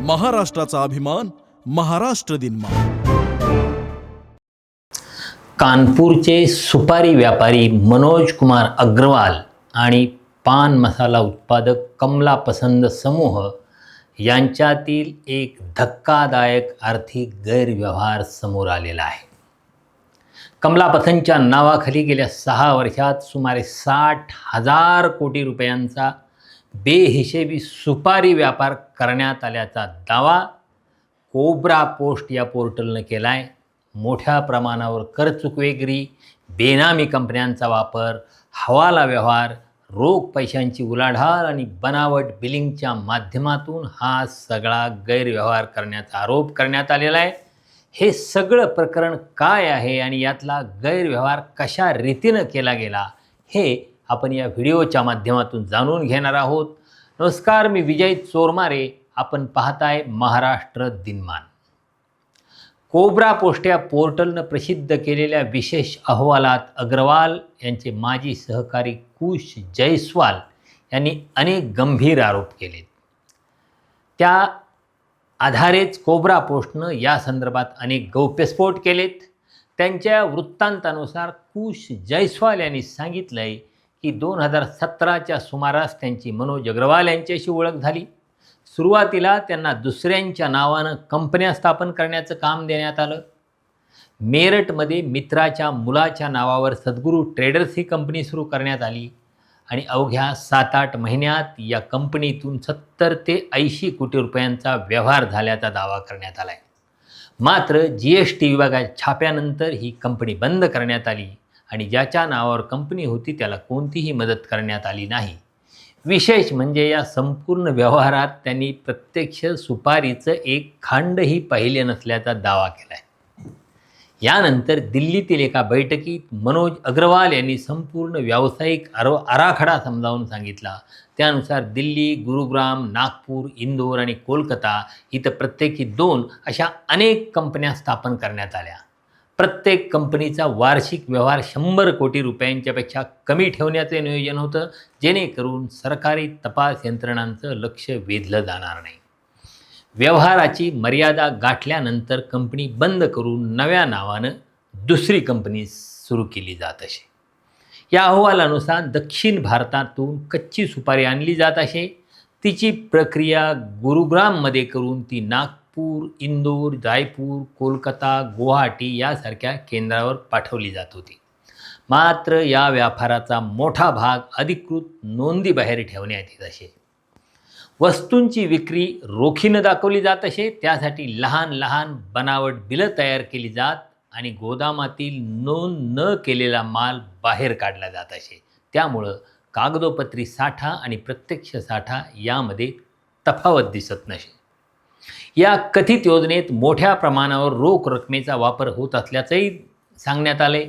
महाराष्ट्राचा अभिमान, महाराष्ट्र दिनमा। कानपूरचे सुपारी व्यापारी मनोज कुमार अग्रवाल आणि पान मसाला उत्पादक कमला पसंद समूह यांच्यातील एक धक्कादायक आर्थिक गैरव्यवहार समोर आलेला आहे। कमला पसंदच्या नावाखाली गेल्या 6 वर्षात सुमारे 60,000 कोटी रुपयांचा बेहिशेबी सुपारी व्यापार करण्यात आल्याचा दावा कोब्रा पोस्ट या पोर्टलनं केला आहे। मोठ्या प्रमाणावर करचुकवेगिरी, बेनामी कंपन्यांचा वापर, हवाला व्यवहार, रोख पैशांची उलाढाल आणि बनावट बिलिंगच्या माध्यमातून हा सगळा गैरव्यवहार करण्याचा आरोप करण्यात आलेला आहे। हे सगळं प्रकरण काय आहे आणि यातला गैरव्यवहार कशा रीतीनं केला गेला हे आपण या व्हिडिओच्या माध्यमातून जाणून घेणार आहोत। नमस्कार, मी विजय चोरमारे, आपण पाहताय महाराष्ट्र दिनमान। कोब्रा पोस्ट या पोर्टलनं प्रसिद्ध केलेल्या विशेष अहवालात अग्रवाल यांचे माजी सहकारी कुश जयस्वाल यांनी अनेक गंभीर आरोप केलेत। त्या आधारेच कोब्रा पोस्टनं या संदर्भात अनेक गौप्यस्फोट केलेत। त्यांच्या वृत्तांतानुसार कुश जयस्वाल यांनी सांगितलंय की 2017च्या सुमारास त्यांची मनोज अग्रवाल यांच्याशी ओळख झाली। सुरुवातीला त्यांना दुसऱ्यांच्या नावानं कंपन्या स्थापन करण्याचं काम देण्यात आलं। मेरठमध्ये मित्राच्या मुलाच्या नावावर सद्गुरू ट्रेडर्स ही कंपनी सुरू करण्यात आली आणि अवघ्या 7-8 महिन्यात या कंपनीतून 70 ते 80 कोटी रुपयांचा व्यवहार झाल्याचा दावा करण्यात आला आहे। मात्र GST विभागाच्या छाप्यानंतर ही कंपनी बंद करण्यात आली आणि ज्याच्या नावावर कंपनी होती त्याला कोणतीही मदत करण्यात आली नाही। विशेष म्हणजे या संपूर्ण व्यवहारात त्यांनी प्रत्यक्ष सुपारीचं एक खांडही पाहिले नसल्याचा दावा केला आहे। यानंतर दिल्लीतील एका बैठकीत मनोज अग्रवाल यांनी संपूर्ण व्यावसायिक आराखडा समजावून सांगितला। त्यानुसार दिल्ली, गुरुग्राम, नागपूर, इंदोर आणि कोलकाता इथं प्रत्येकी 2 अशा अनेक कंपन्या स्थापन करण्यात आल्या। प्रत्येक कंपनीचा वार्षिक व्यवहार 100 कोटी रुपयांच्यापेक्षा कमी ठेवण्याचे नियोजन होतं, जेणेकरून सरकारी तपास यंत्रणांचं लक्ष वेधलं जाणार नाही। व्यवहाराची मर्यादा गाठल्यानंतर कंपनी बंद करून नव्या नावानं दुसरी कंपनी सुरू केली जात असे। या अहवालानुसार दक्षिण भारतातून कच्ची सुपारी आणली जात असे। तिची प्रक्रिया गुरुग्राममध्ये करून ती नागपूर, इंदोर, रायपूर, कोलकाता, गुवाहाटी यासारख्या केंद्रावर पाठवली जात होती। मात्र या व्यापाराचा मोठा भाग अधिकृत नोंदीबाहेर ठेवण्यात येत असे। वस्तूंची विक्री रोखीनं दाखवली जात असे। त्यासाठी लहान लहान बनावट बिलं तयार केली जात आणि गोदामातील नोंद न केलेला माल बाहेर काढला जात असे। त्यामुळं कागदोपत्री साठा आणि प्रत्यक्ष साठा यामध्ये तफावत दिसत नसे। या कथित योजनेत मोठ्या प्रमाणावर रोख रकमेचा वापर होत असल्याचंही सांगण्यात आले।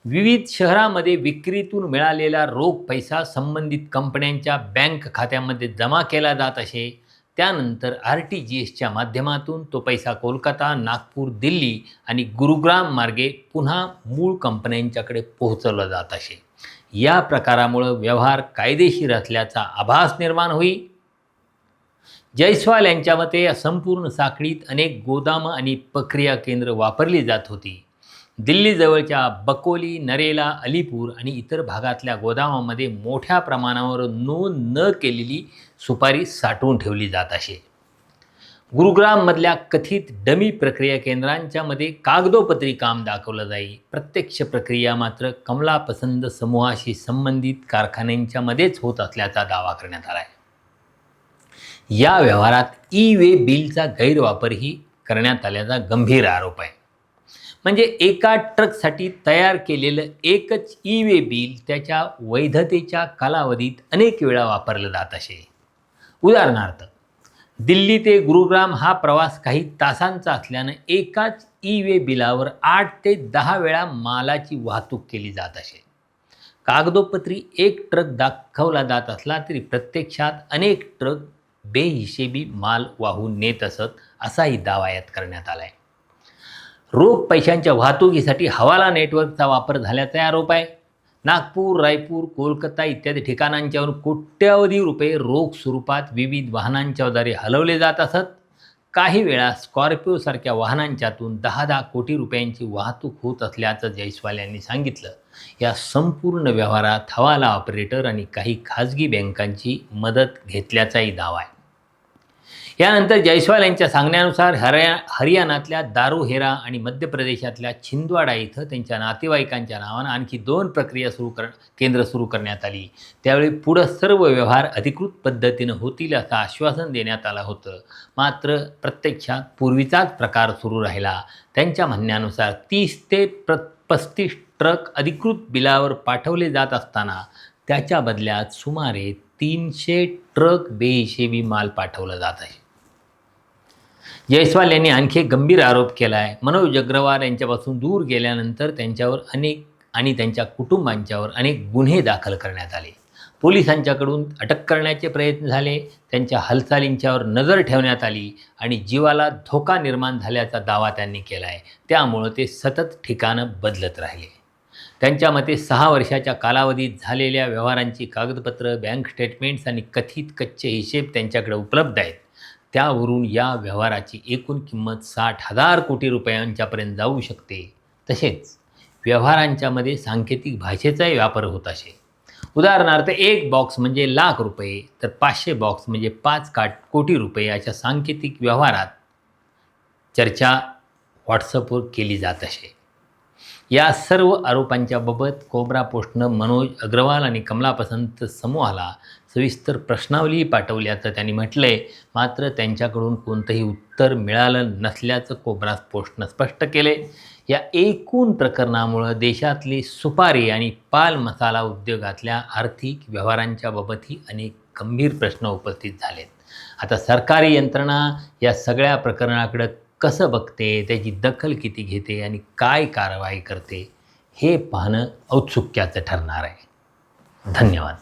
विविध शहरामध्ये विक्रीतून मिळालेला रोख पैसा संबंधित कंपन्यांच्या बँक खात्यामध्ये जमा केला जात असे। त्यानंतर RTGSच्या माध्यमातून तो पैसा कोलकाता, नागपूर, दिल्ली आणि गुरुग्राम मार्गे पुन्हा मूळ कंपन्यांच्याकडे पोहोचवला जात असे। या प्रकारामुळे व्यवहार कायदेशीर असल्याचा आभास निर्माण होई। जयस्वाल यांच्या मते या संपूर्ण साखळीत अनेक गोदामं आणि प्रक्रिया केंद्र वापरली जात होती। दिल्लीजवळच्या बकोली, नरेला, अलीपूर आणि इतर भागातल्या गोदामामध्ये मोठ्या प्रमाणावर नोंद न केलेली सुपारी साठवून ठेवली जात असे। गुरुग्राममधल्या कथित डमी प्रक्रिया केंद्रांच्यामध्ये कागदोपत्री काम दाखवलं जाई। प्रत्यक्ष प्रक्रिया मात्र कमला पसंद समूहाशी संबंधित कारखान्यांच्यामध्येच होत असल्याचा दावा करण्यात आला आहे। या व्यवहारात ई-वे बिलचा गैरवापरही करण्यात आल्याचा गंभीर आरोप आहे। म्हणजे एका ट्रकसाठी तयार केलेलं एकच ई-वे बिल त्याच्या वैधतेच्या कालावधीत अनेक वेळा वापरलं जात असे। उदाहरणार्थ, दिल्ली ते गुरुग्राम हा प्रवास काही तासांचा असल्यानं एकाच ई-वे बिलावर 8 ते 10 वेळा मालाची वाहतूक केली जात असे। कागदोपत्री एक ट्रक दाखवला जात असला तरी प्रत्यक्षात अनेक ट्रक बेहिशेबी माल वाहून नेत असत असाही दावा यात करण्यात आला आहे। रोख पैशांच्या वाहतुकीसाठी हवाला नेटवर्कचा वापर झाल्याचा आरोप आहे। नागपूर, रायपूर, कोलकाता इत्यादी ठिकाणांच्यावर कोट्यवधी रुपये रोख स्वरूपात विविध वाहनांच्याद्वारे हलवले जात असत। काही वेळा स्कॉर्पिओसारख्या वाहनांच्यातून 10-10 कोटी रुपयांची वाहतूक होत असल्याचं जयस्वाल यांनी सांगितलं. या संपूर्ण व्यवहारात हवाला ऑपरेटर आणि काही खाजगी बँकांची मदत घेतल्याचाही दावा आहे. यानंतर जयस्वाल यांच्या सांगण्यानुसार हरियाणातल्या दारूहेरा आणि मध्य प्रदेशातल्या छिंदवाडा इथं त्यांच्या नातेवाईकांच्या नावानं आणखी 2 प्रक्रिया केंद्र सुरू करण्यात आली. त्यावेळी पुढं सर्व व्यवहार अधिकृत पद्धतीनं होतील असं आश्वासन देण्यात आलं होतं. मात्र प्रत्यक्षात पूर्वीचाच प्रकार सुरू राहिला. त्यांच्या म्हणण्यानुसार 30 ते 35 ट्रक अधिकृत बिलावर पाठवले जात असताना त्याच्या बदल्यात सुमारे 300 ट्रक बेहिशेबी माल पाठवला जात आहे. जयस्वाल यांनी आणखी एक गंभीर आरोप केला आहे. मनोज अग्रवाल यांच्यापासून दूर गेल्यानंतर त्यांच्यावर आणि त्यांच्या कुटुंबांच्यावर अनेक गुन्हे दाखल करण्यात आले. पोलिसांच्याकडून अटक करण्याचे प्रयत्न झाले, त्यांच्या हालचालींच्यावर नजर ठेवण्यात आली आणि जीवाला धोका निर्माण झाल्याचा दावा त्यांनी केला आहे. त्यामुळं ते सतत ठिकाणं बदलत राहिले. त्यांच्या मते 6 वर्षाच्या कालावधीत झालेल्या व्यवहारांची कागदपत्रं, बँक स्टेटमेंट्स आणि कथित कच्चे हिशेब त्यांच्याकडे उपलब्ध आहेत. त्यावरून या व्यवहाराची एकूण किंमत 60,000 कोटी रुपयांच्यापर्यंत जाऊ शकते. तसेच व्यवहारांच्यामध्ये सांकेतिक भाषेचाही वापर होत असे. उदाहरणार्थ 1 बॉक्स म्हणजे लाख रुपये, तर 500 बॉक्स म्हणजे 5 कोटी रुपये अशा सांकेतिक व्यवहारात चर्चा व्हॉट्सअपवर केली जात असे. या सर्व आरोपांच्या बाबत कोब्रा पोस्टनं मनोज अग्रवाल आणि कमला पसंत समूहाला सविस्तर प्रश्नावली पाठवल्याचं त्यांनी म्हटलं आहे. मात्र त्यांच्याकडून कोणतंही उत्तर मिळालं नसल्याचं कोब्रा पोस्टनं स्पष्ट केले. या एकूण प्रकरणामुळं देशातली सुपारी आणि पाल मसाला उद्योगातल्या आर्थिक व्यवहारांच्या बाबतही अनेक गंभीर प्रश्न उपस्थित झालेत. आता सरकारी यंत्रणा या सगळ्या प्रकरणाकडं कसं बघते, त्याची दखल किती घेते आणि काय कारवाई करते, हे पाहणं औत्सुक्याचं ठरणार आहे. धन्यवाद.